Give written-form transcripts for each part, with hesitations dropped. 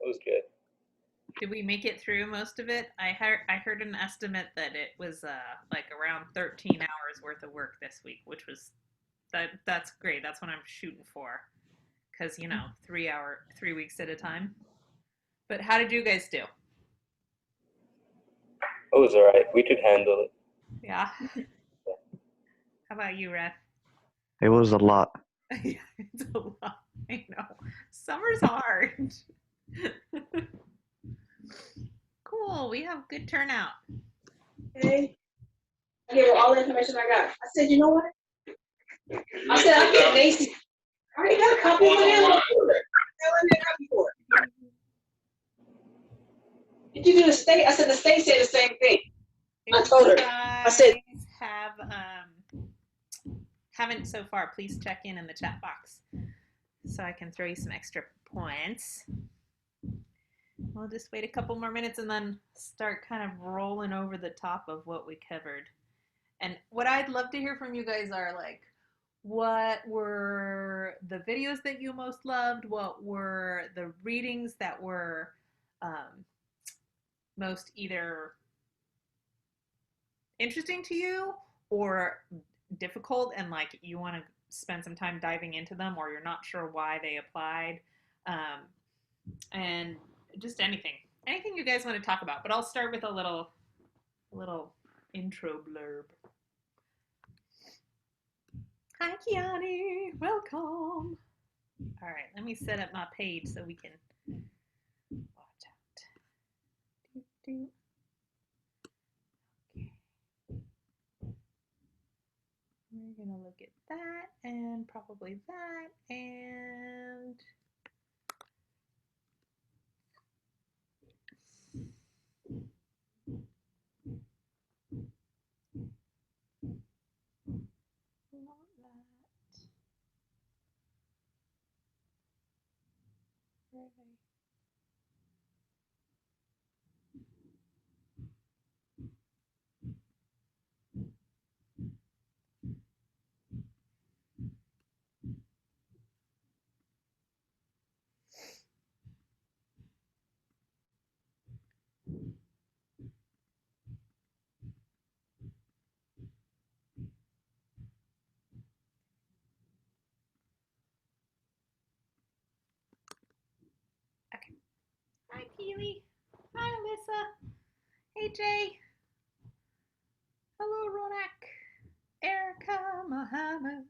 It was good. Did we make it through most of it? I heard an estimate that it was like around 13 hours worth of work this week, which was that's great. That's what I'm shooting for. Because, 3 weeks at a time. But how did you guys do? It was alright. We could handle it. Yeah. How about you, Red? It was a lot. Yeah, it's a lot. I know. Summer's hard. Cool. We have good turnout. Okay. I gave her all the information I got. I said, you know what? I said, I get Macy. I already got a copy of it in my computer. Tell her I got before. Did you do the state? I said the state said the same thing. I told her. I said, Have haven't so far, please check in the chat box so I can throw you some extra points. We'll just wait a couple more minutes and then start kind of rolling over the top of what we covered. And what I'd love to hear from you guys are like, what were the videos that you most loved? What were the readings that were most either interesting to you or difficult and like you want to spend some time diving into them or you're not sure why they applied? And just anything you guys want to talk about, but I'll start with a little intro blurb. Hi Kiani, welcome. All right, let me set up my page so we can watch out. Okay. We're gonna look at that and probably that and not that. Where are they? Okay. Hi Keely. Hi Alyssa. Hey Jay. Hello Ronak. Erica Muhammad.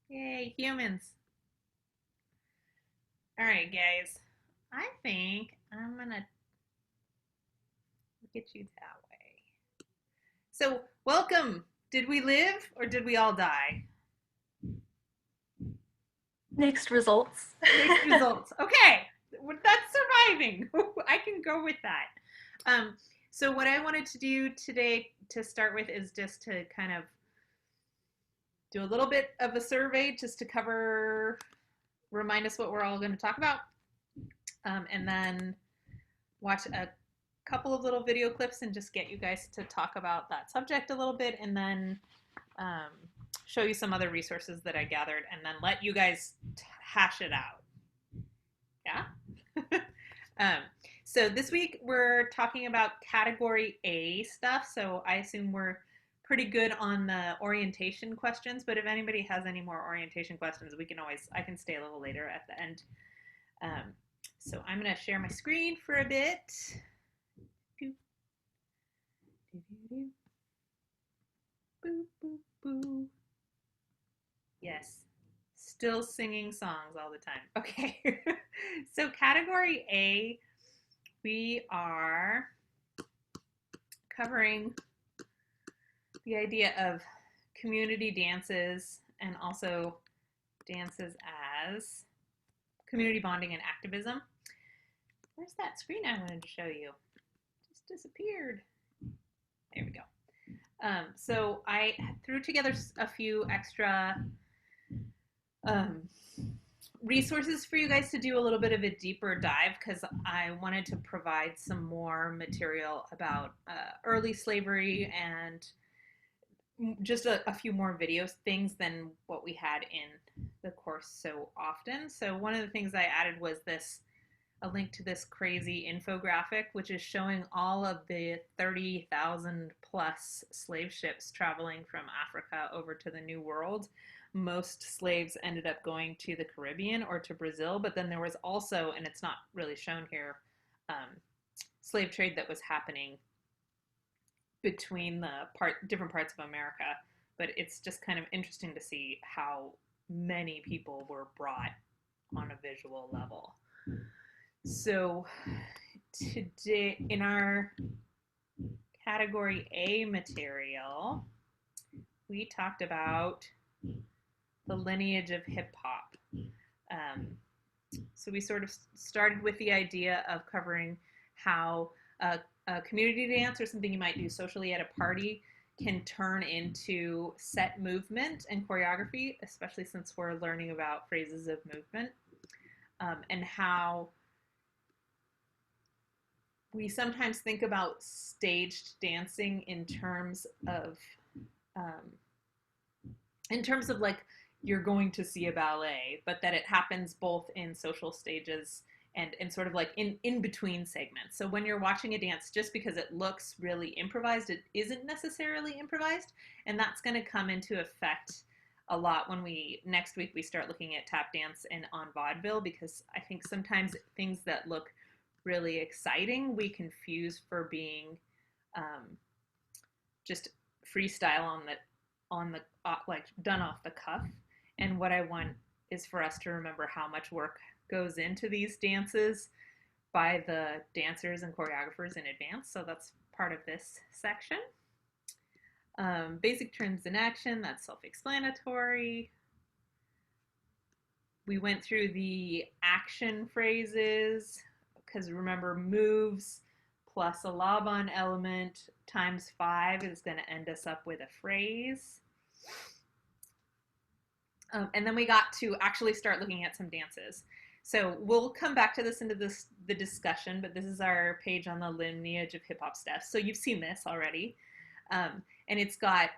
Yay, humans. All right, guys. I think I'm gonna get you that way. So, welcome. Did we live or did we all die? Mixed results. Mixed results. Okay, that's surviving. I can go with that. So what I wanted to do today to start with is just to kind of do a little bit of a survey just to remind us what we're all going to talk about, and then watch a couple of little video clips and just get you guys to talk about that subject a little bit, and then show you some other resources that I gathered, and then let you guys hash it out. Yeah? So this week we're talking about category A stuff, so I assume we're pretty good on the orientation questions, but if anybody has any more orientation questions, I can stay a little later at the end. So I'm going to share my screen for a bit. Boo, boo, boo. Yes, still singing songs all the time. Okay, so category A, we are covering the idea of community dances and also dances as community bonding and activism. Where's that screen I wanted to show you? It just disappeared. There we go. So I threw together a few extra resources for you guys to do a little bit of a deeper dive because I wanted to provide some more material about early slavery and just a few more video things than what we had in the course so often. So one of the things I added was this a link to this crazy infographic, which is showing all of the 30,000 plus slave ships traveling from Africa over to the New World. Most slaves ended up going to the Caribbean or to Brazil, but then there was also, and it's not really shown here, slave trade that was happening between the different parts of America. But it's just kind of interesting to see how many people were brought on a visual level. So today, in our category A material, we talked about the lineage of hip hop. So we sort of started with the idea of covering how a community dance or something you might do socially at a party can turn into set movement and choreography, especially since we're learning about phrases of movement, and how we sometimes think about staged dancing in terms of like you're going to see a ballet, but that it happens both in social stages and sort of like in between segments. So when you're watching a dance, just because it looks really improvised, it isn't necessarily improvised, and that's going to come into effect a lot when next week we start looking at tap dance and on vaudeville, because I think sometimes things that look really exciting we confuse for being just freestyle on the like done off the cuff. And what I want is for us to remember how much work goes into these dances by the dancers and choreographers in advance. So that's part of this section. Basic terms in action, that's self-explanatory. We went through the action phrases, because remember, moves plus a Laban element times 5 is going to end us up with a phrase. And then we got to actually start looking at some dances. So we'll come back to this into the discussion, but this is our page on the lineage of hip hop stuff. So you've seen this already. And it's got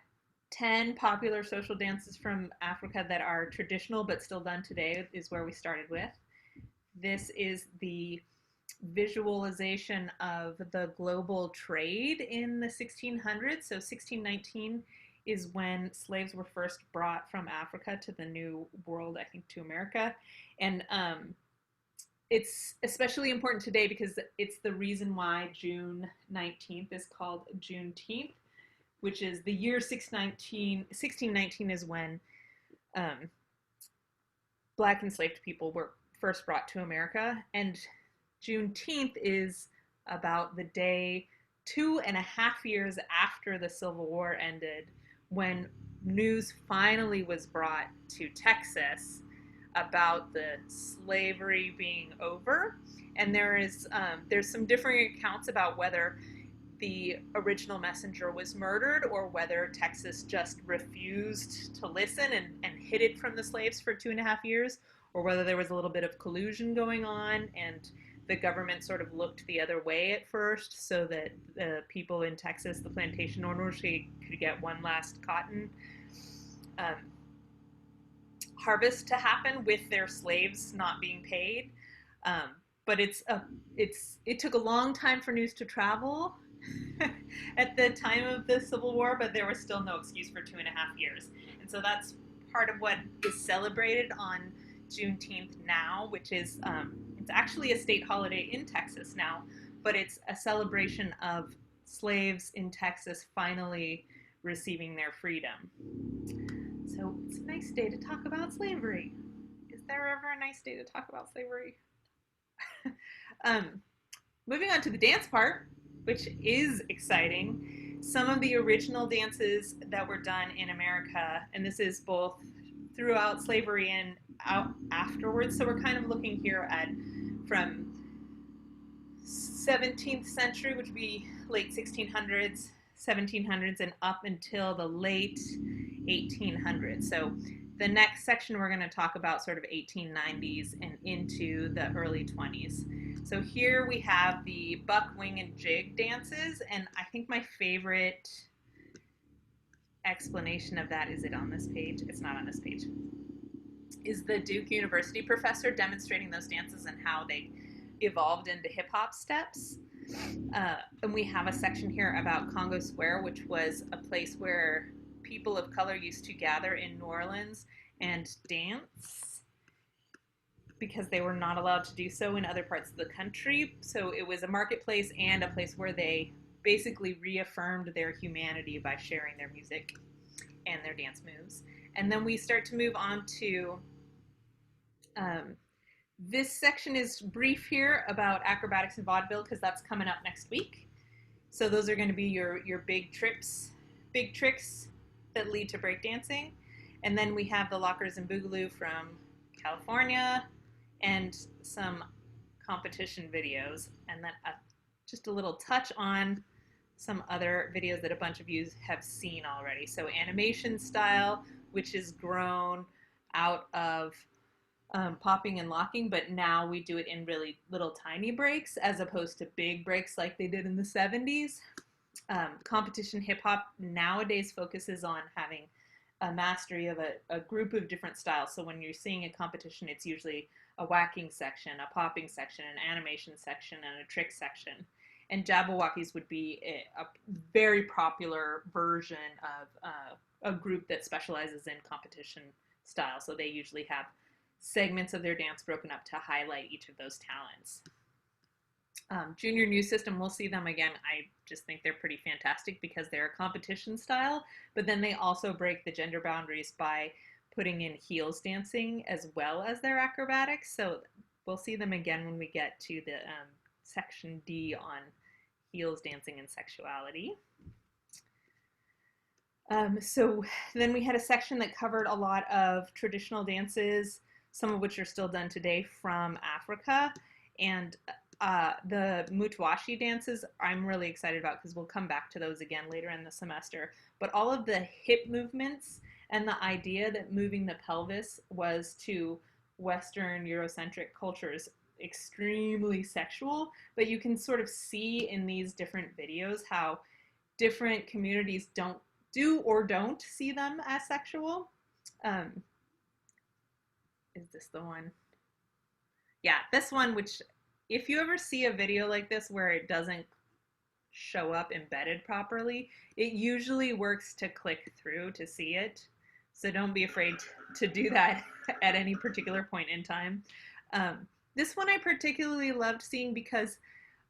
10 popular social dances from Africa that are traditional but still done today, is where we started with. This is the visualization of the global trade in the 1600s. So 1619 is when slaves were first brought from Africa to the New World, I think to America. And it's especially important today because it's the reason why June 19th is called Juneteenth, which is the year 1619. 1619 is when Black enslaved people were first brought to America. And Juneteenth is about the day 2.5 years after the Civil War ended, when news finally was brought to Texas about the slavery being over. And there's some differing accounts about whether the original messenger was murdered or whether Texas just refused to listen and hid it from the slaves for 2.5 years, or whether there was a little bit of collusion going on and the government sort of looked the other way at first so that the people in Texas, the plantation owners, could get one last cotton harvest to happen with their slaves not being paid. But it took a long time for news to travel at the time of the Civil War, but there was still no excuse for 2.5 years. And so that's part of what is celebrated on Juneteenth now, which is it's actually a state holiday in Texas now, but it's a celebration of slaves in Texas finally receiving their freedom. So it's a nice day to talk about slavery. Is there ever a nice day to talk about slavery? Moving on to the dance part, which is exciting. Some of the original dances that were done in America, and this is both throughout slavery and out afterwards. So we're kind of looking here at from 17th century, which would be late 1600s, 1700s, and up until the late 1800s. So the next section we're going to talk about sort of 1890s and into the early 20s. So here we have the buck, wing, and jig dances, and I think my favorite explanation of that, is it on this page? It's not on this page. Is the Duke University professor demonstrating those dances and how they evolved into hip hop steps. And we have a section here about Congo Square, which was a place where people of color used to gather in New Orleans and dance because they were not allowed to do so in other parts of the country. So it was a marketplace and a place where they basically reaffirmed their humanity by sharing their music and their dance moves. And then we start to move on to this section is brief here about acrobatics and vaudeville because that's coming up next week. So those are going to be your big tricks that lead to breakdancing. And then we have the lockers and boogaloo from California and some competition videos. And then just a little touch on some other videos that a bunch of you have seen already. So animation style, which is grown out of popping and locking, but now we do it in really little tiny breaks as opposed to big breaks like they did in the 70s. Competition hip hop nowadays focuses on having a mastery of a group of different styles. So when you're seeing a competition, it's usually a whacking section, a popping section, an animation section, and a trick section. And Jabberwockies would be a very popular version of a group that specializes in competition style. So they usually have segments of their dance broken up to highlight each of those talents. Junior New System, we'll see them again. I just think they're pretty fantastic because they're a competition style, but then they also break the gender boundaries by putting in heels dancing as well as their acrobatics. So we'll see them again when we get to the section D on heels dancing and sexuality. So then we had a section that covered a lot of traditional dances, some of which are still done today from Africa. And the Mutwashi dances, I'm really excited about because we'll come back to those again later in the semester. But all of the hip movements and the idea that moving the pelvis was to Western Eurocentric cultures extremely sexual, but you can sort of see in these different videos how different communities don't see them as sexual. Is this the one? Yeah, this one, which if you ever see a video like this where it doesn't show up embedded properly, it usually works to click through to see it. So don't be afraid to do that at any particular point in time. This one I particularly loved seeing because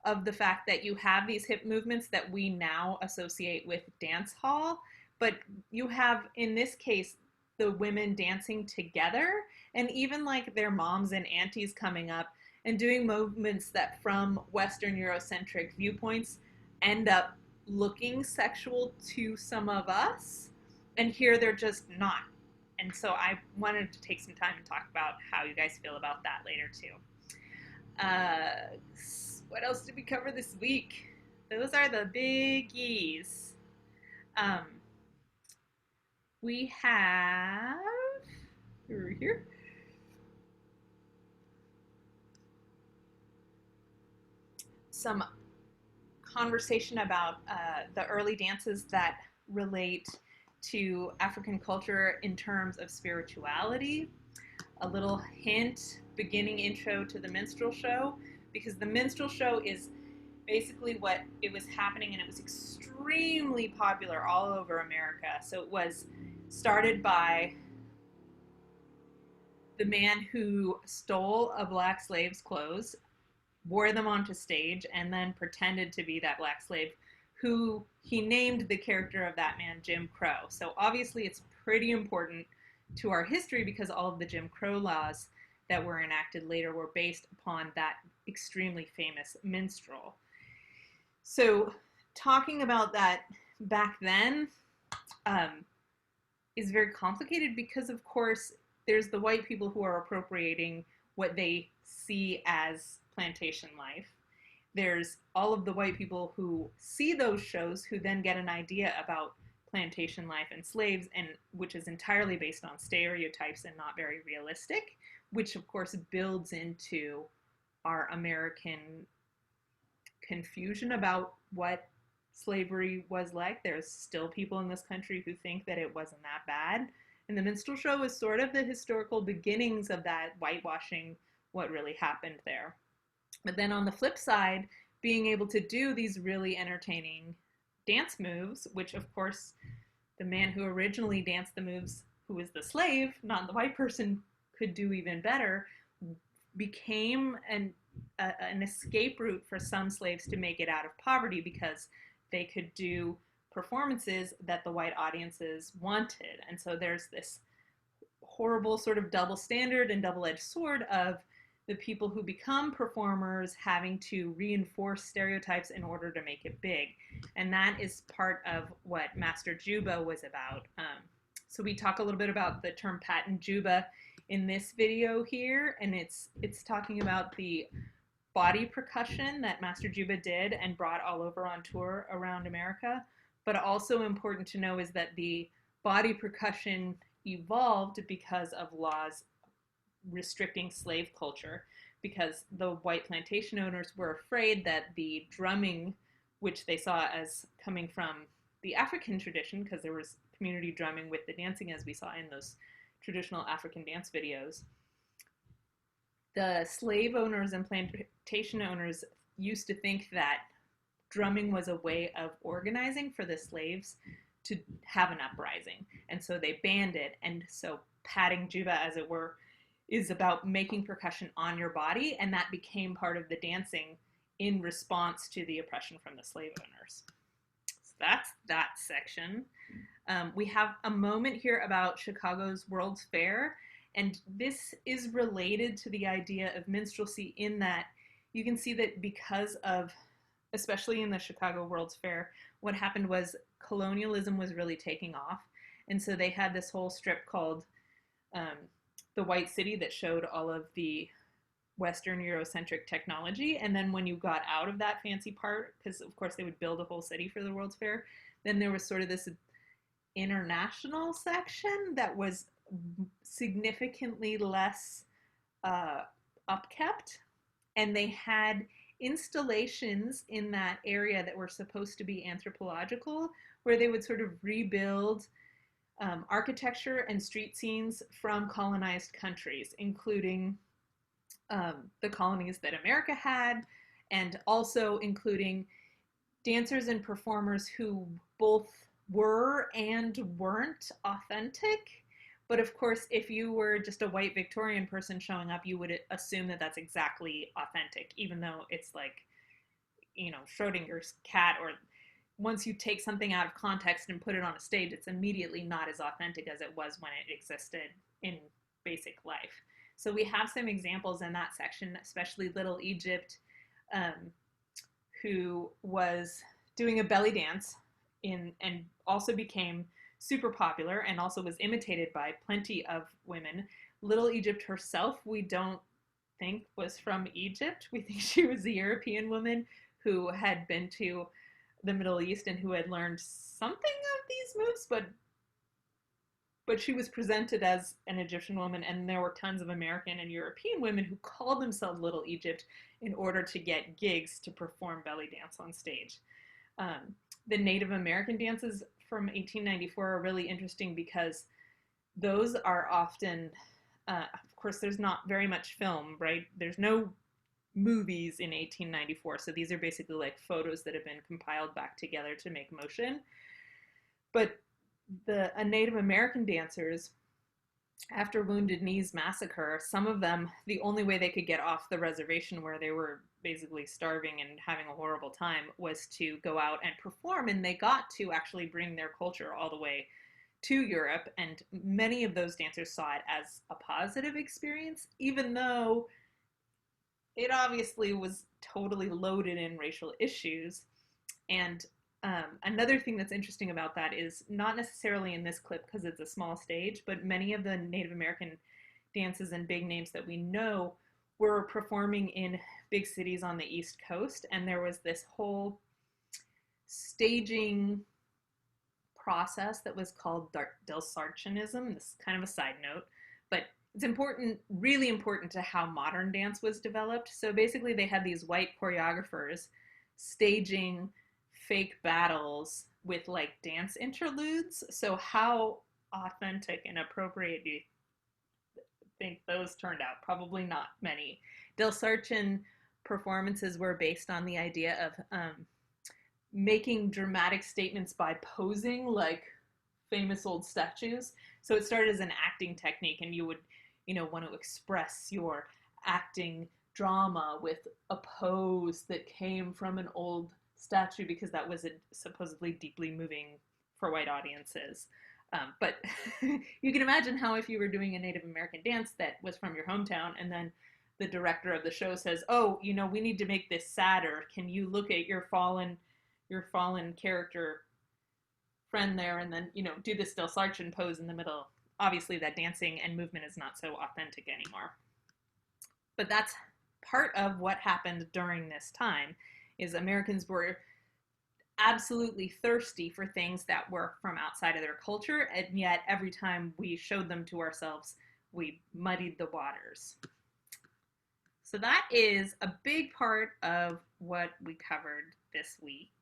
of the fact that you have these hip movements that we now associate with dance hall, but you have, in this case, the women dancing together and even like their moms and aunties coming up and doing movements that from Western Eurocentric viewpoints end up looking sexual to some of us, and here they're just not. And so I wanted to take some time and talk about how you guys feel about that later too. What else did we cover this week? Those are the biggies. We have here. Some conversation about the early dances that relate to African culture in terms of spirituality. A little hint, beginning intro to the minstrel show, because the minstrel show is basically what it was happening, and it was extremely popular all over America. So it was started by the man who stole a black slave's clothes, wore them onto stage, and then pretended to be that black slave, who he named the character of that man Jim Crow. So obviously it's pretty important to our history because all of the Jim Crow laws that were enacted later were based upon that extremely famous minstrel. So talking about that back then is very complicated because, of course, there's the white people who are appropriating what they see as plantation life. There's all of the white people who see those shows who then get an idea about plantation life and slaves, and which is entirely based on stereotypes and not very realistic, which of course builds into our American confusion about what slavery was like. There's still people in this country who think that it wasn't that bad. And the minstrel show is sort of the historical beginnings of that whitewashing what really happened there. But then on the flip side, being able to do these really entertaining dance moves, which of course the man who originally danced the moves, who was the slave, not the white person, could do even better, became an escape route for some slaves to make it out of poverty, because they could do performances that the white audiences wanted. And so there's this horrible sort of double standard and double-edged sword of the people who become performers having to reinforce stereotypes in order to make it big. And that is part of what Master Juba was about. So we talk a little bit about the term patent Juba in this video here, and it's talking about the body percussion that Master Juba did and brought all over on tour around America. But also important to know is that the body percussion evolved because of laws restricting slave culture, because the white plantation owners were afraid that the drumming, which they saw as coming from the African tradition, because there was community drumming with the dancing as we saw in those traditional African dance videos, the slave owners and plantation owners used to think that drumming was a way of organizing for the slaves to have an uprising. And so they banned it. And so patting Juba, as it were, is about making percussion on your body, and that became part of the dancing in response to the oppression from the slave owners. So that's that section. We have a moment here about Chicago's World's Fair, and this is related to the idea of minstrelsy in that you can see that because of, especially in the Chicago World's Fair, what happened was colonialism was really taking off. And so they had this whole strip called The White City that showed all of the Western Eurocentric technology. And then when you got out of that fancy part, because of course they would build a whole city for the World's Fair, then there was sort of this international section that was significantly less upkept. And they had installations in that area that were supposed to be anthropological, where they would sort of rebuild architecture and street scenes from colonized countries, including the colonies that America had, and also including dancers and performers who both were and weren't authentic. But of course, if you were just a white Victorian person showing up, you would assume that that's exactly authentic, even though it's like, you know, Schrodinger's cat, or once you take something out of context and put it on a stage, it's immediately not as authentic as it was when it existed in basic life. So we have some examples in that section, especially Little Egypt, who was doing a belly dance and also became super popular and also was imitated by plenty of women. Little Egypt herself, we don't think was from Egypt. We think she was a European woman who had been to the Middle East and who had learned something of these moves, but she was presented as an Egyptian woman, and there were tons of American and European women who called themselves Little Egypt in order to get gigs to perform belly dance on stage. The Native American dances from 1894 are really interesting because those are often, of course, there's not very much film, right? There's no movies in 1894, so these are basically like photos that have been compiled back together to make motion. But the Native American dancers, after Wounded Knee's massacre, some of them, the only way they could get off the reservation where they were basically starving and having a horrible time was to go out and perform, and they got to actually bring their culture all the way to Europe, and many of those dancers saw it as a positive experience, even though it obviously was totally loaded in racial issues. And another thing that's interesting about that is not necessarily in this clip because it's a small stage, but many of the Native American dances and big names that we know were performing in big cities on the East Coast, and there was this whole staging process that was called Delsarchianism. This is kind of a side note, but it's important, really important to how modern dance was developed. So basically they had these white choreographers staging fake battles with like dance interludes. So how authentic and appropriate do you think those turned out? Probably not many. Delsarchian performances were based on the idea of making dramatic statements by posing like famous old statues. So it started as an acting technique, and you would, want to express your acting drama with a pose that came from an old statue because that was supposedly deeply moving for white audiences. But you can imagine how if you were doing a Native American dance that was from your hometown, and then the director of the show says, "Oh, we need to make this sadder. Can you look at your fallen character friend there, and then do the still sarchin pose in the middle?" Obviously, that dancing and movement is not so authentic anymore. But that's part of what happened during this time. Is Americans were absolutely thirsty for things that were from outside of their culture, and yet every time we showed them to ourselves, we muddied the waters. So that is a big part of what we covered this week.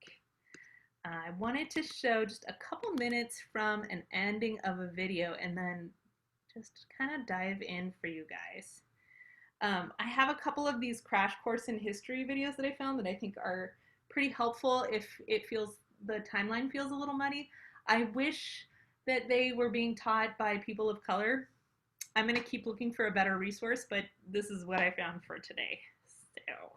I wanted to show just a couple minutes from an ending of a video and then just kind of dive in for you guys. I have a couple of these crash course in history videos that I found that I think are pretty helpful if the timeline feels a little muddy. I wish that they were being taught by people of color. I'm going to keep looking for a better resource, but this is what I found for today. So.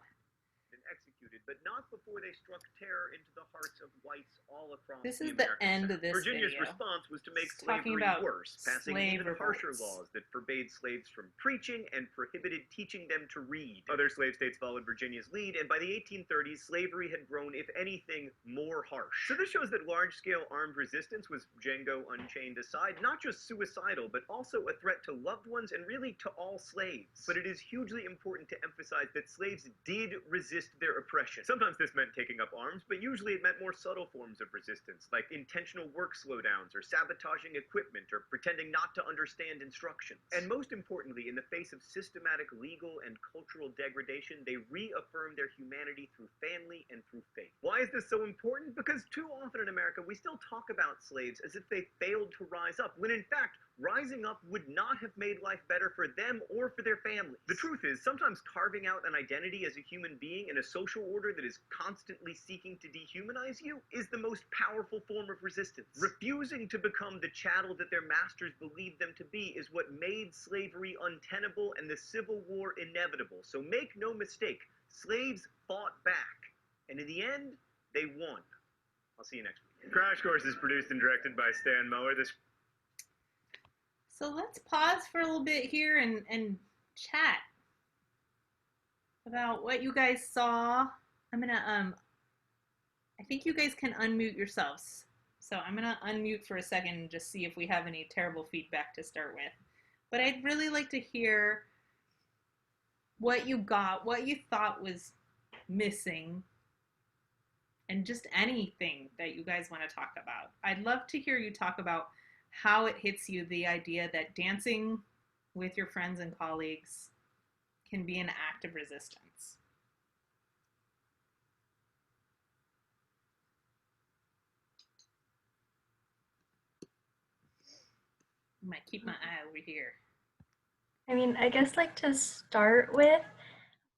Executed, but not before they struck terror into the hearts of whites all across this the is the American end South. of this Virginia's video. response was to make It's talking slavery about worse, passing slave even harsher revolts. laws that forbade slaves from preaching and prohibited teaching them to read. Other slave states followed Virginia's lead, and by the 1830s, slavery had grown, if anything, more harsh. So this shows that large-scale armed resistance was, Django Unchained aside, not just suicidal, but also a threat to loved ones and really to all slaves. But it is hugely important to emphasize that slaves did resist their oppression. Sometimes this meant taking up arms, but usually it meant more subtle forms of resistance, like intentional work slowdowns, or sabotaging equipment, or pretending not to understand instructions. And most importantly, in the face of systematic legal and cultural degradation, they reaffirmed their humanity through family and through faith. Why is this so important? Because too often in America, we still talk about slaves as if they failed to rise up, when in fact, rising up would not have made life better for them or for their families. The truth is, sometimes carving out an identity as a human being in a social order that is constantly seeking to dehumanize you is the most powerful form of resistance. Refusing to become the chattel that their masters believed them to be is what made slavery untenable and the Civil War inevitable. So make no mistake, slaves fought back, and in the end, they won. I'll see you next week. Crash Course is produced and directed by Stan Mower. So let's pause for a little bit here and chat about what you guys saw. I'm gonna I think you guys can unmute yourselves. So I'm gonna unmute for a second and just see if we have any terrible feedback to start with. But I'd really like to hear what you got, what you thought was missing, and just anything that you guys want to talk about. I'd love to hear you talk about how it hits you, the idea that dancing with your friends and colleagues can be an act of resistance. I might keep my eye over here. I mean, I guess like to start with,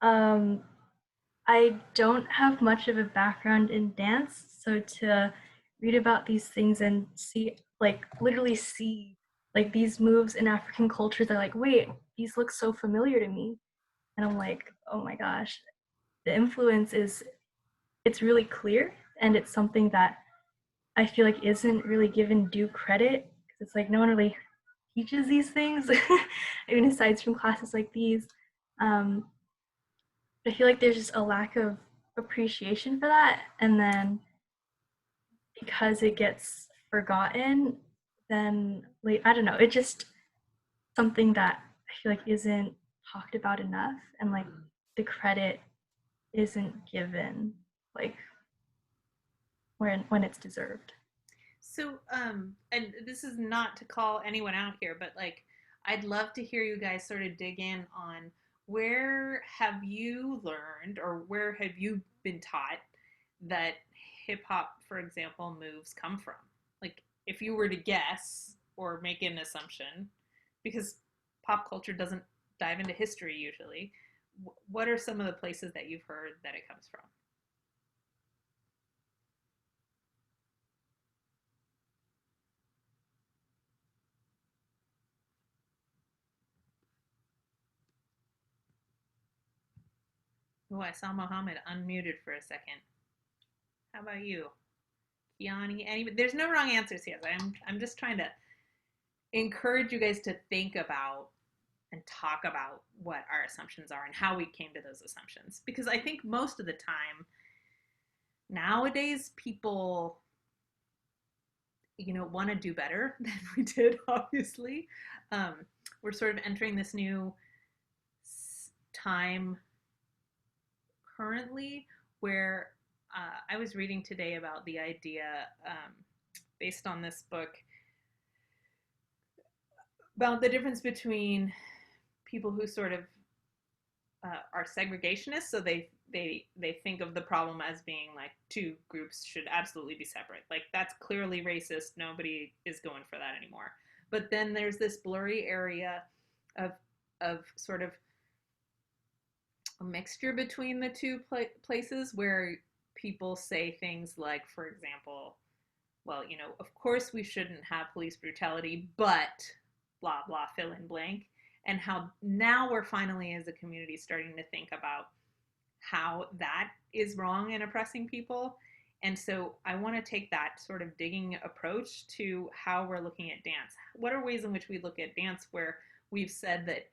I don't have much of a background in dance, so to read about these things and see, like literally see like these moves in African cultures, they're like, wait, these look so familiar to me. And I'm like, oh my gosh, the influence it's really clear, and it's something that I feel like isn't really given due credit, because it's like no one really teaches these things, even aside from classes like these. I feel like there's just a lack of appreciation for that, and then because it gets forgotten, then like I don't know, it just something that I feel like isn't talked about enough, and like the credit isn't given like when it's deserved. So, and this is not to call anyone out here, but like, I'd love to hear you guys sort of dig in on where have you learned or where have you been taught that hip hop, for example, moves come from? Like, if you were to guess or make an assumption, because pop culture doesn't dive into history usually, what are some of the places that you've heard that it comes from? Oh, I saw Mohammed unmuted for a second. How about you? Kiani, any, there's no wrong answers here. I'm just trying to encourage you guys to think about and talk about what our assumptions are and how we came to those assumptions. Because I think most of the time nowadays people, want to do better than we did, obviously. We're sort of entering this new time currently where I was reading today about the idea based on this book about the difference between people who sort of are segregationists, so they think of the problem as being like two groups should absolutely be separate. Like that's clearly racist. Nobody is going for that anymore. But then there's this blurry area of sort of a mixture between the two places where people say things like, for example, well, of course we shouldn't have police brutality, but blah, blah, fill in blank. And how now we're finally, as a community, starting to think about how that is wrong and oppressing people. And so I want to take that sort of digging approach to how we're looking at dance. What are ways in which we look at dance where we've said that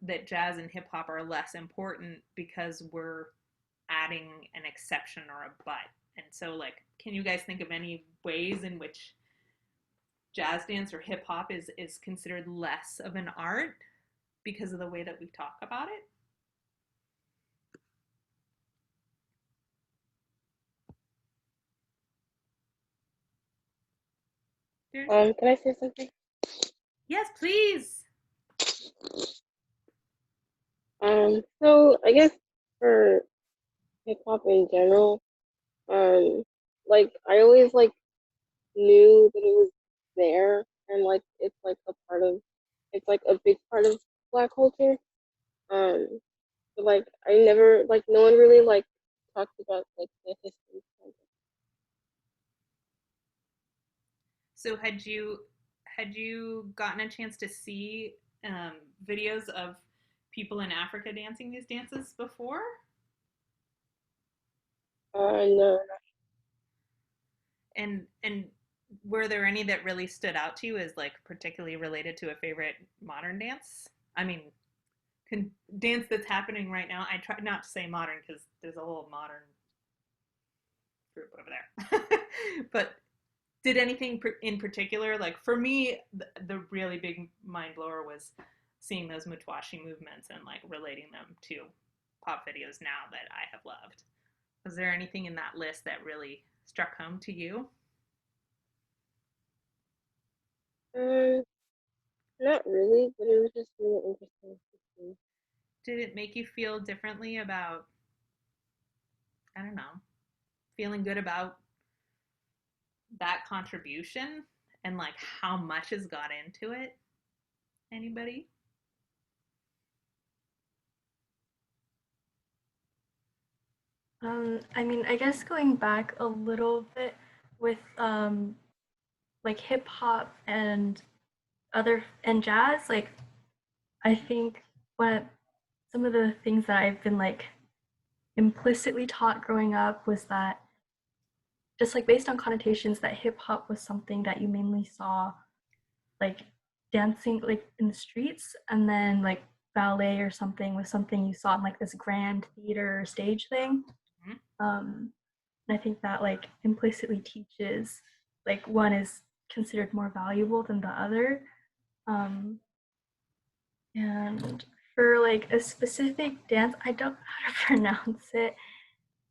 that jazz and hip hop are less important because we're adding an exception or a but? And so, like, can you guys think of any ways in which jazz dance or hip hop is considered less of an art because of the way that we talk about it? Can I say something? Yes, please. So I guess for hip hop in general, like I always like knew that it was there and like it's like a big part of Black culture. Um, but like I never like no one really like talked about like the history. So had you gotten a chance to see videos of people in Africa dancing these dances before? No. And were there any that really stood out to you as like particularly related to a favorite modern dance? I mean, dance that's happening right now. I try not to say modern because there's a whole modern group over there. But did anything in particular, like for me, the really big mind blower was seeing those Mutwashi movements and like relating them to pop videos now that I have loved. Was there anything in that list that really struck home to you? Not really, but it was just really interesting to see. Did it make you feel differently about, I don't know, feeling good about that contribution and like how much has got into it? Anybody? I mean, I guess going back a little bit with like hip hop and jazz, like I think some of the things that I've been like implicitly taught growing up was that just like based on connotations that hip hop was something that you mainly saw like dancing like in the streets, and then like ballet or something was something you saw in like this grand theater stage thing. And I think that like implicitly teaches like one is considered more valuable than the other. And for like a specific dance, I don't know how to pronounce it,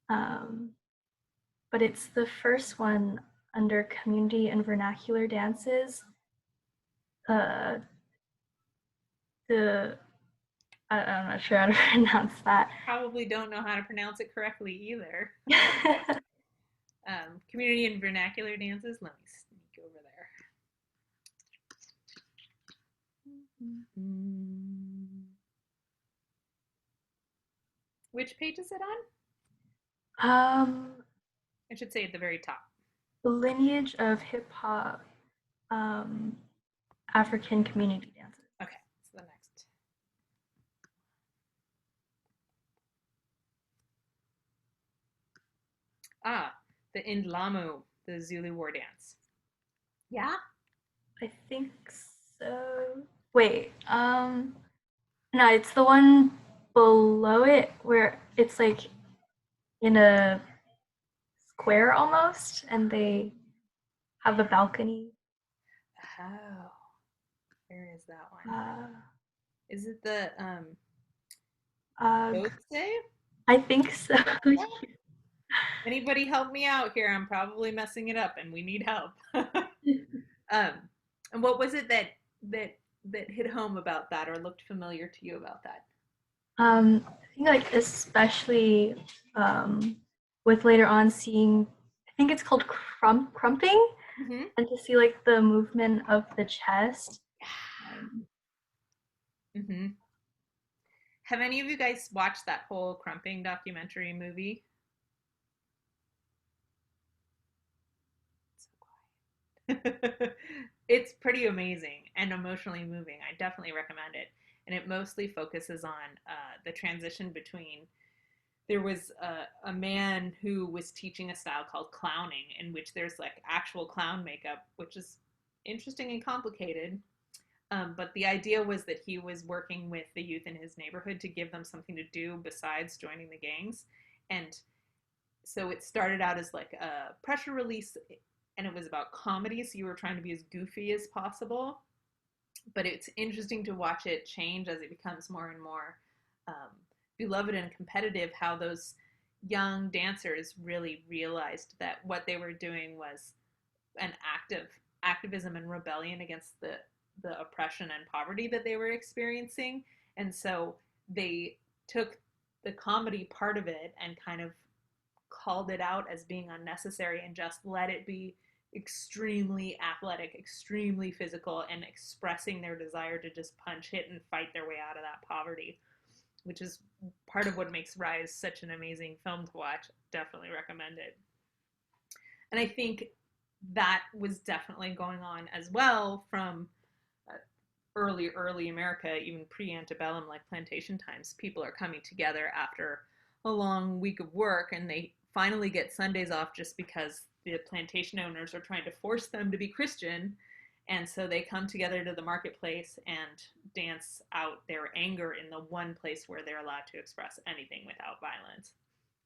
but it's the first one under community and vernacular dances. I'm not sure how to pronounce that. Probably don't know how to pronounce it correctly either. Community and vernacular dances. Let me sneak over there. Which page is it on? I should say at the very top. The lineage of hip hop, African community dances. Okay, so the next. The Indlamu, the Zulu war dance. Yeah? I think so. Wait, no, it's the one below it where it's like in a square almost, and they have a balcony. Oh, where is that one? Is it the Dotse? I think so. Anybody help me out here? I'm probably messing it up, and we need help. And what was it that hit home about that, or looked familiar to you about that? I think like especially with later on seeing, I think it's called crumping, and to see like the movement of the chest. Have any of you guys watched that whole crumping documentary movie? So quiet. It's pretty amazing and emotionally moving. I definitely recommend it. And it mostly focuses on the transition between, there was a man who was teaching a style called clowning, in which there's like actual clown makeup, which is interesting and complicated. But the idea was that he was working with the youth in his neighborhood to give them something to do besides joining the gangs. And so it started out as like a pressure release, and it was about comedy, so you were trying to be as goofy as possible. But it's interesting to watch it change as it becomes more and more beloved and competitive, how those young dancers really realized that what they were doing was an activism and rebellion against the oppression and poverty that they were experiencing. And so they took the comedy part of it and kind of called it out as being unnecessary and just let it be extremely athletic, extremely physical, and expressing their desire to just punch, hit, and fight their way out of that poverty, which is part of what makes Rise such an amazing film to watch. Definitely recommend it. And I think that was definitely going on as well from early America, even pre-antebellum, like plantation times. People are coming together after a long week of work, and they finally get Sundays off just because the plantation owners are trying to force them to be Christian. And so they come together to the marketplace and dance out their anger in the one place where they're allowed to express anything without violence.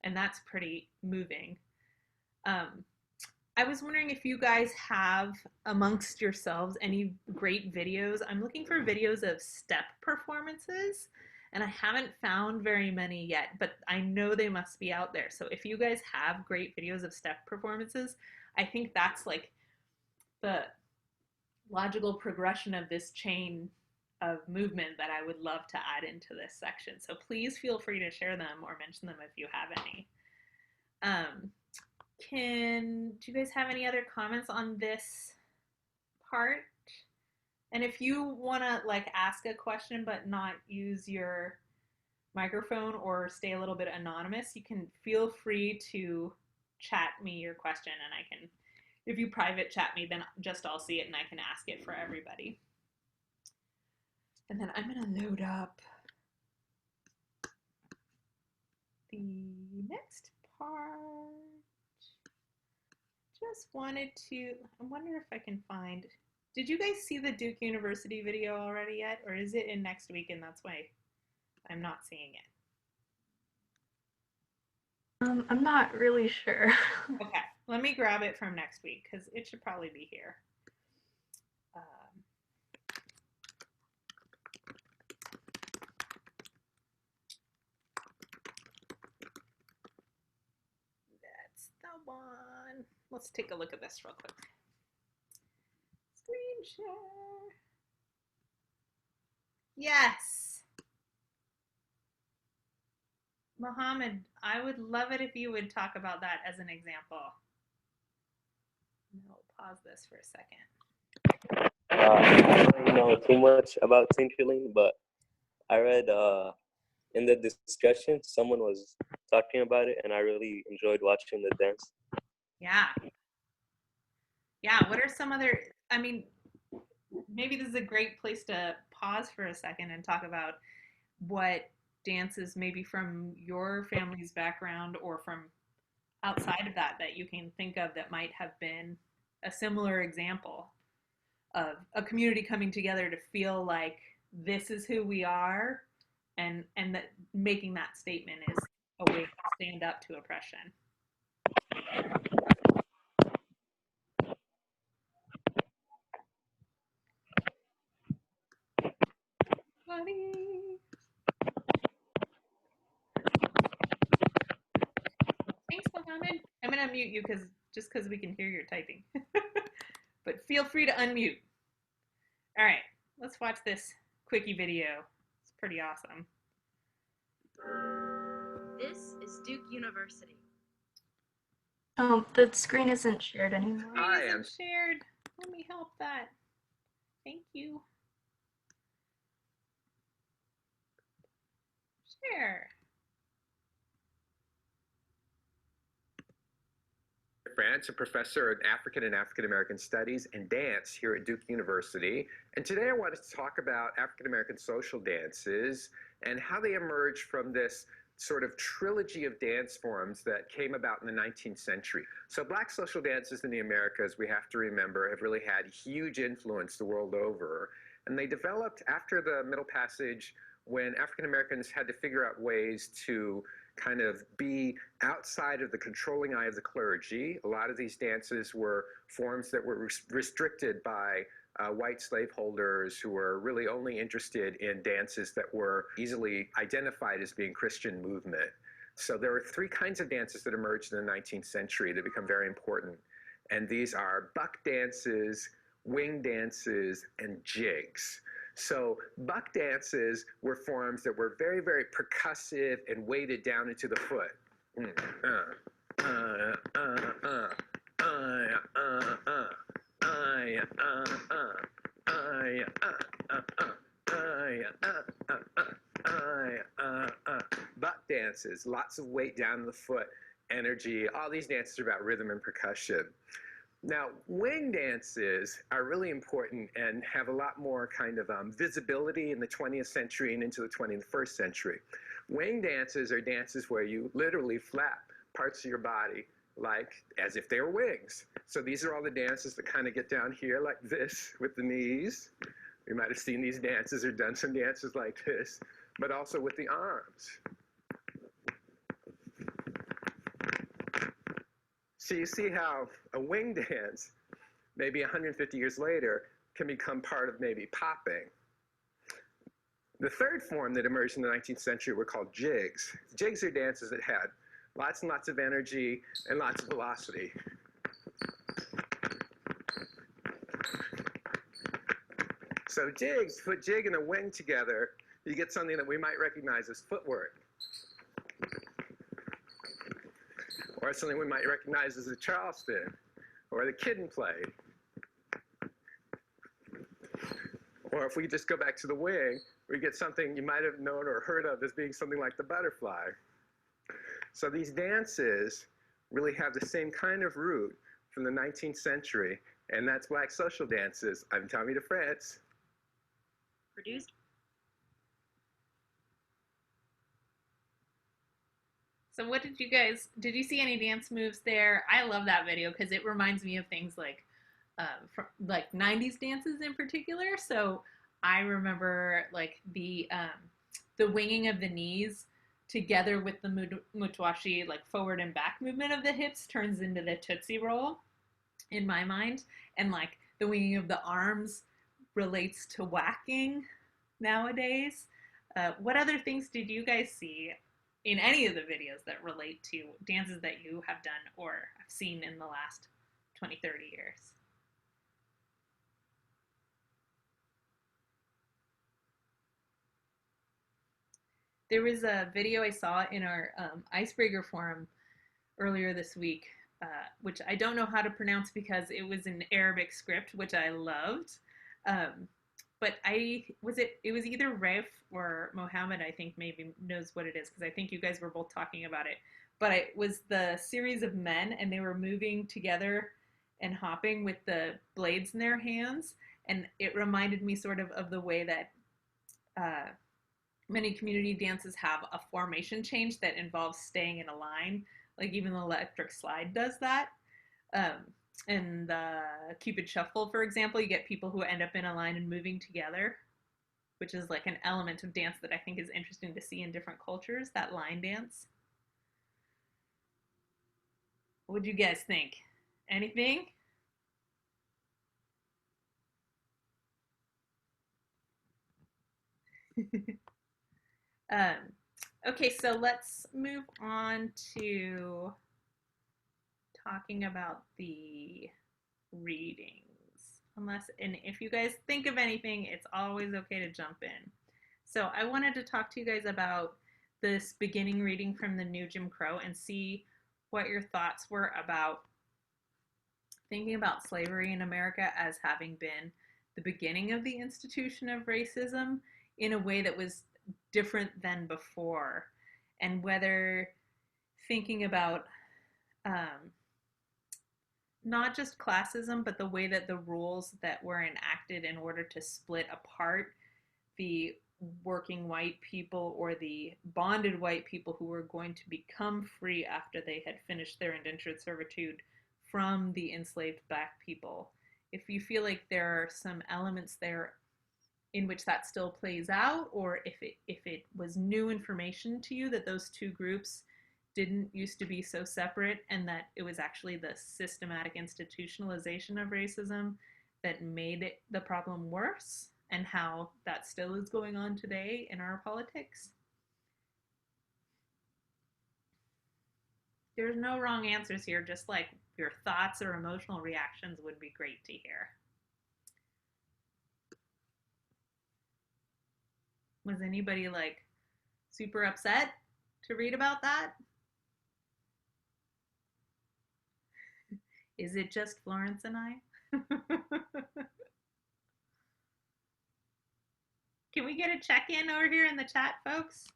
And that's pretty moving. I was wondering if you guys have amongst yourselves any great videos. I'm looking for videos of step performances, and I haven't found very many yet, but I know they must be out there. So if you guys have great videos of step performances, I think that's like the logical progression of this chain of movement that I would love to add into this section. So please feel free to share them or mention them if you have any. Do you guys have any other comments on this part? And if you want to like ask a question but not use your microphone or stay a little bit anonymous, you can feel free to chat me your question, and I can, if you private chat me, then just I'll see it and I can ask it for everybody. And then I'm going to load up the next part. Just wanted to, I wonder if I can find, did you guys see the Duke University video already yet? Or is it in next week and that's why I'm not seeing it? I'm not really sure. Okay, let me grab it from next week because it should probably be here. That's the one. Let's take a look at this real quick. Screen share. Yes. Mohammed, I would love it if you would talk about that as an example. I'll pause this for a second. I don't really know too much about tinkling, but I read in the discussion, someone was talking about it, and I really enjoyed watching the dance. Yeah. Yeah. What are some other, I mean, maybe this is a great place to pause for a second and talk about what dances maybe from your family's background or from outside of that that you can think of that might have been a similar example of a community coming together to feel like this is who we are, and that making that statement is a way to stand up to oppression. Buddy. Thanks, Mohammed. I'm gonna mute you because we can hear your typing. But feel free to unmute. All right, let's watch this quickie video. It's pretty awesome. This is Duke University. Oh, the screen isn't shared anymore. Hi, It I'm isn't shared. Let me help that. Thank you. Share. France, a professor in African and African American Studies and Dance here at Duke University. And today I wanted to talk about African American social dances and how they emerged from this sort of trilogy of dance forms that came about in the 19th century. So Black social dances in the Americas, we have to remember, have really had huge influence the world over. And they developed after the Middle Passage, when African Americans had to figure out ways to kind of be outside of the controlling eye of the clergy. A lot of these dances were forms that were restricted by white slaveholders who were really only interested in dances that were easily identified as being Christian movement. So there were three kinds of dances that emerged in the 19th century that become very important. And these are buck dances, wing dances, and jigs. So buck dances were forms that were very, very percussive and weighted down into the foot. Buck dances, lots of weight down the foot, energy. All these dances are about rhythm and percussion. Now, wing dances are really important and have a lot more kind of visibility in the 20th century and into the 21st century. Wing dances are dances where you literally flap parts of your body like as if they were wings. So these are all the dances that kind of get down here like this with the knees. You might have seen these dances or done some dances like this, but also with the arms. So you see how a wing dance, maybe 150 years later, can become part of maybe popping. The third form that emerged in the 19th century were called jigs. Jigs are dances that had lots and lots of energy and lots of velocity. So jigs, put jig and a wing together, you get something that we might recognize as footwork. Or something we might recognize as the Charleston, or the Kid and Play. Or if we just go back to the wing, we get something you might have known or heard of as being something like the butterfly. So these dances really have the same kind of root from the 19th century, and that's Black social dances. I'm Tommy DeFrance. Produced. So what did you see any dance moves there? I love that video because it reminds me of things like from like 90s dances in particular. So I remember like the winging of the knees together with the mutwashi, like forward and back movement of the hips, turns into the Tootsie Roll in my mind. And like the winging of the arms relates to whacking nowadays. What other things did you guys see in any of the videos that relate to dances that you have done or have seen in the last 20, 30 years? There was a video I saw in our icebreaker forum earlier this week, which I don't know how to pronounce because it was in Arabic script, which I loved. but it was either Raif or Mohammed, I think maybe knows what it is, because I think you guys were both talking about it. But it was the series of men, and they were moving together and hopping with the blades in their hands. And it reminded me sort of the way that many community dances have a formation change that involves staying in a line. Like even the electric slide does that. In the Cupid Shuffle, for example, you get people who end up in a line and moving together, which is like an element of dance that I think is interesting to see in different cultures, that line dance. What do you guys think? Anything? Okay, so let's move on to talking about the readings. And if you guys think of anything, it's always okay to jump in. So I wanted to talk to you guys about this beginning reading from the New Jim Crow and see what your thoughts were about thinking about slavery in America as having been the beginning of the institution of racism in a way that was different than before, and whether thinking about not just classism, but the way that the rules that were enacted in order to split apart the working white people or the bonded white people who were going to become free after they had finished their indentured servitude from the enslaved black people. If you feel like there are some elements there in which that still plays out, or if it was new information to you that those two groups didn't used to be so separate, and that it was actually the systematic institutionalization of racism that made the problem worse, and how that still is going on today in our politics. There's no wrong answers here, just like your thoughts or emotional reactions would be great to hear. Was anybody like super upset to read about that? Is it just Florence and I? Can we get a check-in over here in the chat, folks?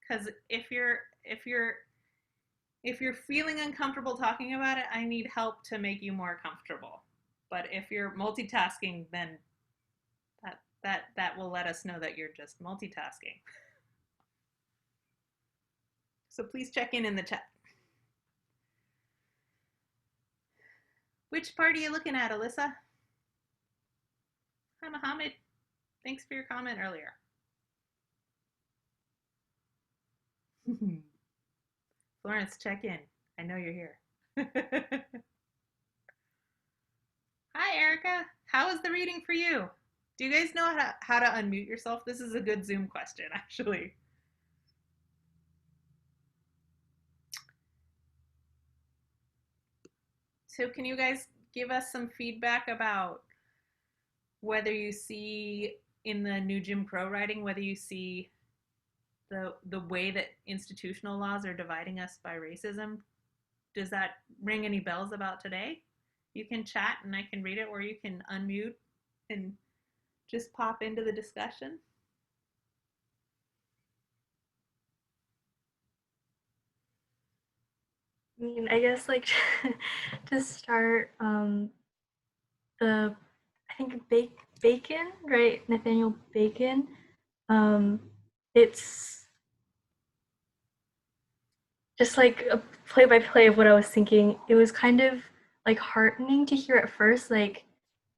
Because if you're feeling uncomfortable talking about it, I need help to make you more comfortable. But if you're multitasking, then that will let us know that you're just multitasking. So please check in the chat. Which part are you looking at, Alyssa? Hi, Mohammed. Thanks for your comment earlier. Florence, check in. I know you're here. Hi, Erica. How was the reading for you? Do you guys know how to unmute yourself? This is a good Zoom question, actually. So can you guys give us some feedback about whether you see in the new Jim Crow writing, whether you see the way that institutional laws are dividing us by racism? Does that ring any bells about today? You can chat and I can read it, or you can unmute and just pop into the discussion. I mean, I guess like to start, I think Bacon, right? Nathaniel Bacon. It's just like a play-by-play of what I was thinking. It was kind of like heartening to hear at first, like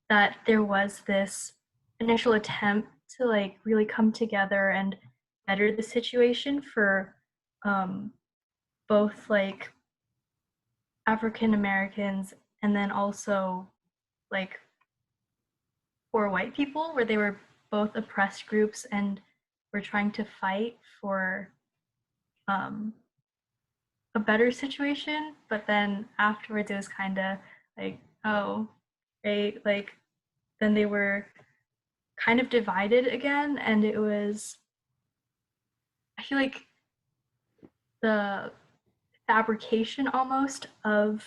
that there was this initial attempt to like really come together and better the situation for both like African Americans and then also like for white people, where they were both oppressed groups and were trying to fight for a better situation. But then afterwards, it was kind of like, oh, right, like then they were kind of divided again, and it was, I feel like the fabrication almost of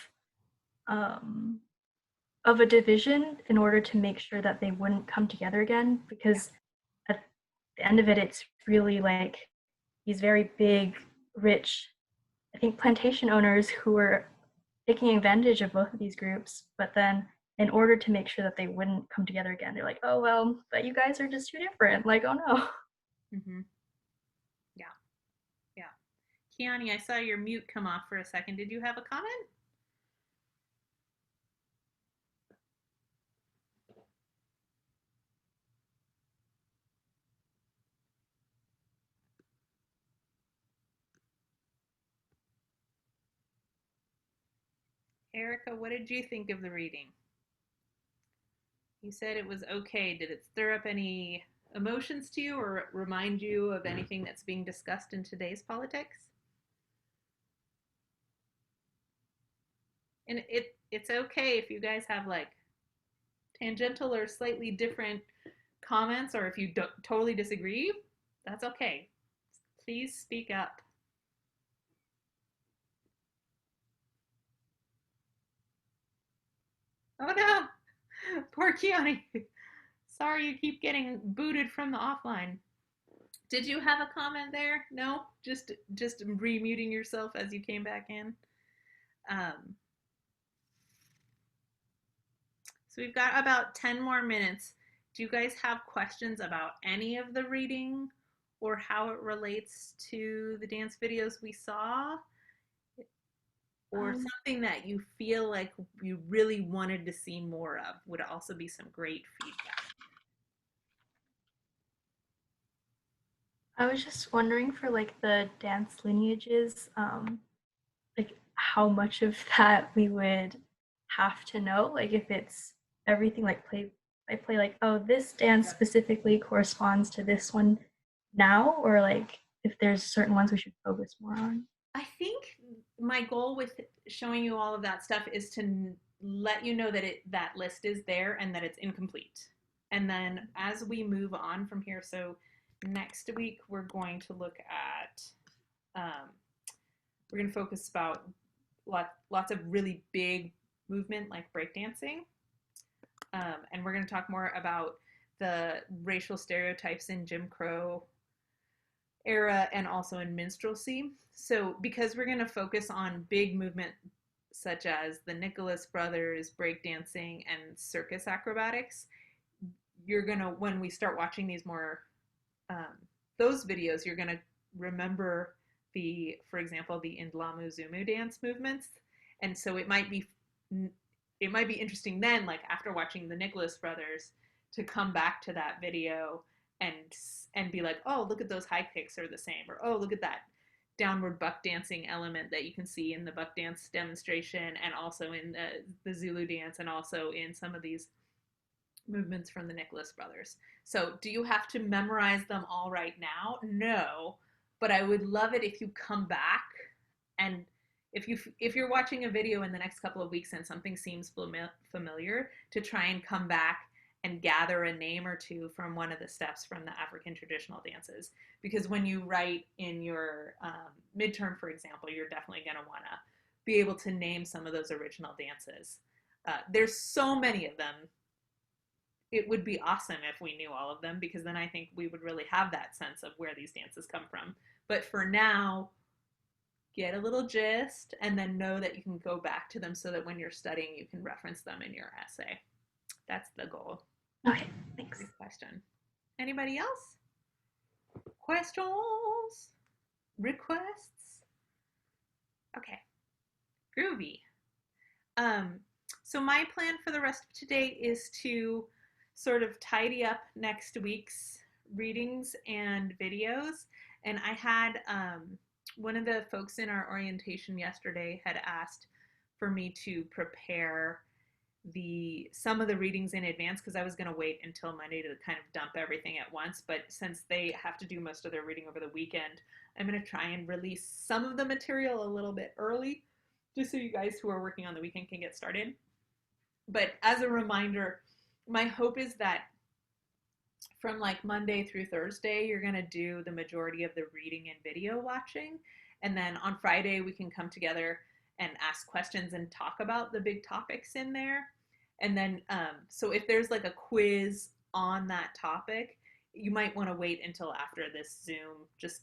of a division in order to make sure that they wouldn't come together again, because at the end of it, it's really like these very big, rich, I think, plantation owners who were taking advantage of both of these groups. But then, in order to make sure that they wouldn't come together again, they're like, oh, well, but you guys are just too different. Like, oh no. Mm-hmm. Yeah. Yeah. Kiani, I saw your mute come off for a second. Did you have a comment? Erica, what did you think of the reading? You said it was okay. Did it stir up any emotions to you or remind you of anything that's being discussed in today's politics? And it's okay if you guys have like tangential or slightly different comments, or if you don't totally disagree, that's okay. Please speak up. Oh no, poor Kiani. Sorry you keep getting booted from the offline. Did you have a comment there? No? Just remuting yourself as you came back in? So we've got about 10 more minutes. Do you guys have questions about any of the reading or how it relates to the dance videos we saw? Or something that you feel like you really wanted to see more of would also be some great feedback. I was just wondering for like the dance lineages, like how much of that we would have to know, like if it's everything like play like, oh, this dance specifically corresponds to this one now, or like if there's certain ones we should focus more on. I think my goal with showing you all of that stuff is to let you know that that list is there and that it's incomplete. And then as we move on from here, so next week we're going to look at we're going to focus about lots of really big movement like breakdancing, and we're going to talk more about the racial stereotypes in Jim Crow era and also in minstrelsy. So because we're going to focus on big movement such as the Nicholas Brothers, breakdancing, and circus acrobatics, you're going to, when we start watching these more those videos, you're going to remember for example, the Indlamu Zumu dance movements. And so it might be interesting then, like after watching the Nicholas Brothers, to come back to that video and be like, oh, look at those high kicks are the same, or oh, look at that downward buck dancing element that you can see in the buck dance demonstration and also in the Zulu dance and also in some of these movements from the Nicholas Brothers. So do you have to memorize them all right now? No, but I would love it if you come back, and if you're watching a video in the next couple of weeks and something seems familiar, to try and come back and gather a name or two from one of the steps from the African traditional dances. Because when you write in your midterm, for example, you're definitely going to want to be able to name some of those original dances. There's so many of them. It would be awesome if we knew all of them, because then I think we would really have that sense of where these dances come from. But for now, get a little gist and then know that you can go back to them so that when you're studying, you can reference them in your essay. That's the goal. Okay, thanks. Good question. Anybody else? Questions? Requests? Okay. Groovy. So my plan for the rest of today is to sort of tidy up next week's readings and videos. And I had one of the folks in our orientation yesterday had asked for me to prepare some of the readings in advance, because I was going to wait until Monday to kind of dump everything at once. But since they have to do most of their reading over the weekend, I'm going to try and release some of the material a little bit early, just so you guys who are working on the weekend can get started. But as a reminder, my hope is that from like Monday through Thursday, you're going to do the majority of the reading and video watching. And then on Friday, we can come together and ask questions and talk about the big topics in there. And then, so if there's like a quiz on that topic, you might want to wait until after this Zoom just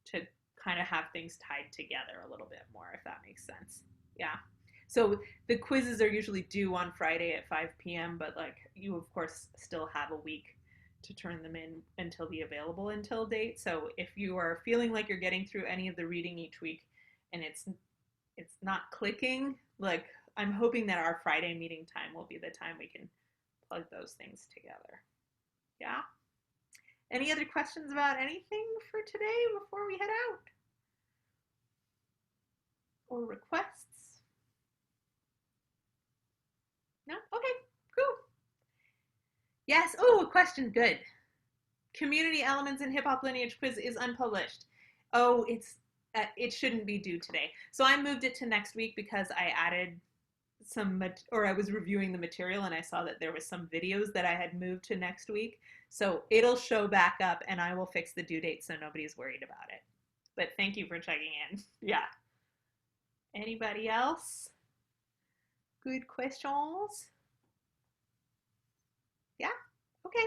to kind of have things tied together a little bit more, if that makes sense. Yeah. So the quizzes are usually due on Friday at 5 p.m., but like you, of course, still have a week to turn them in until the available until date. So if you are feeling like you're getting through any of the reading each week and it's not clicking, like I'm hoping that our Friday meeting time will be the time we can plug those things together. Yeah? Any other questions about anything for today before we head out? Or requests? No? Okay, cool. Yes, oh, a question, good. Community Elements in Hip Hop Lineage quiz is unpublished. Oh, it shouldn't be due today. So I moved it to next week because I added I was reviewing the material and I saw that there was some videos that I had moved to next week. So it'll show back up and I will fix the due date so nobody's worried about it. But thank you for checking in. Yeah. Anybody else? Good questions? Yeah? Okay.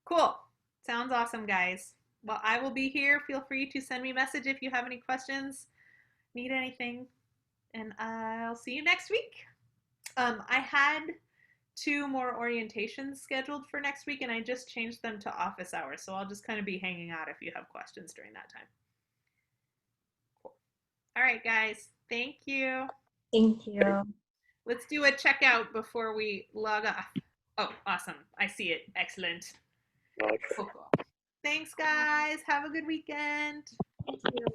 Cool. Sounds awesome, guys. Well, I will be here. Feel free to send me a message if you have any questions, need anything, and I'll see you next week. I had 2 more orientations scheduled for next week, and I just changed them to office hours, so I'll just kind of be hanging out if you have questions during that time. Cool. All right, guys. Thank you. Thank you. Let's do a checkout before we log off. Oh, awesome. I see it. Excellent. Like, Cool. Thanks, guys. Have a good weekend. Thank you.